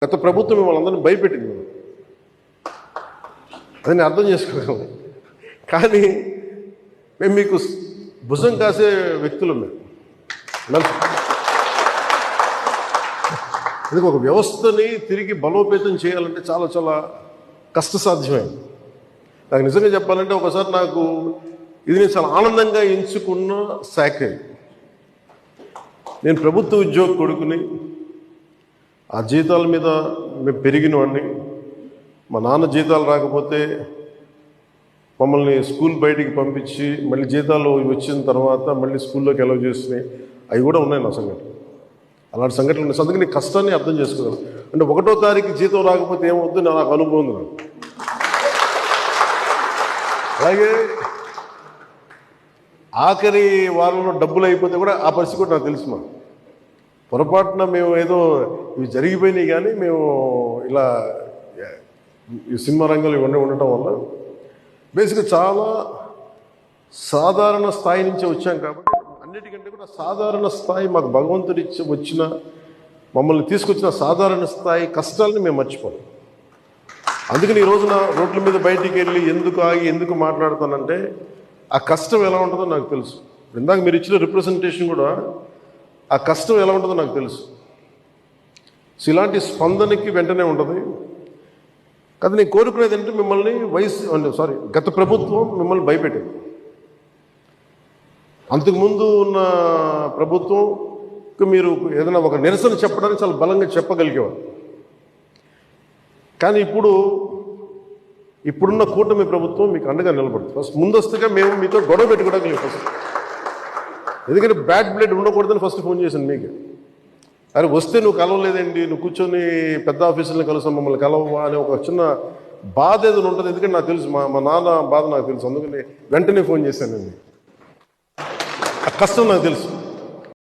గత ప్రభుత్వం మిమ్మల్ని అందరినీ భయపెట్టింది, అది నేను అర్థం చేసుకోగలను. కానీ మేము మీకు భుజం కాసే వ్యక్తులు మేము. ఇది ఒక వ్యవస్థని తిరిగి బలోపేతం చేయాలంటే చాలా చాలా కష్టసాధ్యమైంది. నాకు నిజంగా చెప్పాలంటే ఒకసారి నాకు ఇది నేను చాలా ఆనందంగా ఎంచుకున్న శాఖ. నేను ప్రభుత్వ ఉద్యోగ కొడుకుని, ఆ జీతాల మీద మేము పెరిగిన వాడిని. మా నాన్న జీతాలు రాకపోతే మమ్మల్ని స్కూల్ బయటికి పంపించి మళ్ళీ జీతాలు వచ్చిన తర్వాత మళ్ళీ స్కూల్లోకి అలౌ చేసినాయి, అవి కూడా ఉన్నాయి నా సంఘటన. అలాంటి సంఘటనలు ఉన్నాయి. అందుకని కష్టాన్ని అర్థం చేసుకోగలను. అంటే 1వ తారీఖు జీతం రాకపోతే ఏమవుద్దు నాకు అనుభవం ఉంది నాకు. అలాగే ఆఖరి వారంలో డబ్బులు అయిపోతే కూడా ఆ పరిస్థితి కూడా నాకు తెలుసు. మా పొరపాటున మేము ఏదో ఇవి జరిగిపోయినాయి, కానీ మేము ఇలా ఈ సినిమా రంగంలో ఇవన్నీ ఉండటం వల్ల బేసిక్గా చాలా సాధారణ స్థాయి నుంచి వచ్చాం. కాబట్టి అన్నిటికంటే కూడా సాధారణ స్థాయి మాకు భగవంతుడి వచ్చిన మమ్మల్ని తీసుకొచ్చిన సాధారణ స్థాయి కష్టాలని మేము మర్చిపోం. అందుకని ఈ రోజున రోడ్ల మీద బయటికి వెళ్ళి ఎందుకు ఆగి ఎందుకు మాట్లాడుతానంటే ఆ కష్టం ఎలా ఉంటుందో నాకు తెలుసు. ఇందాక మీరు ఇచ్చిన రిప్రజెంటేషన్ కూడా ఆ కష్టం ఎలా ఉంటుందో నాకు తెలుసు. సో ఇలాంటి స్పందనకి వెంటనే ఉంటుంది. కదా నేను కోరుకునేది అంటే మిమ్మల్ని గత ప్రభుత్వం మిమ్మల్ని భయపెట్టింది. అంతకుముందు ఉన్న ప్రభుత్వంకి మీరు ఏదైనా ఒక నిరసన చెప్పడానికి చాలా బలంగా చెప్పగలిగేవారు. కానీ ఇప్పుడున్న కూటమి ప్రభుత్వం మీకు అండగా నిలబడుతుంది. ఫస్ట్ ముందస్తుగా మేము మీతో గొడవ పెట్టుకోవడానికి ఫస్ట్, ఎందుకంటే బ్యాడ్ బ్లడ్ ఉండకూడదని ఫస్ట్ ఫోన్ చేశాను మీకు. అరే వస్తే నువ్వు కలవలేదండి, నువ్వు కూర్చొని పెద్ద ఆఫీసులను కలుసాం, మమ్మల్ని కలవవా అని ఒక చిన్న బాధ ఏదైనా ఉంటుంది. ఎందుకంటే నాకు తెలుసు, మా నాన్న బాధ నాకు తెలుసు. అందుకని వెంటనే ఫోన్ చేశానండి. ఆ కష్టం నాకు తెలుసు.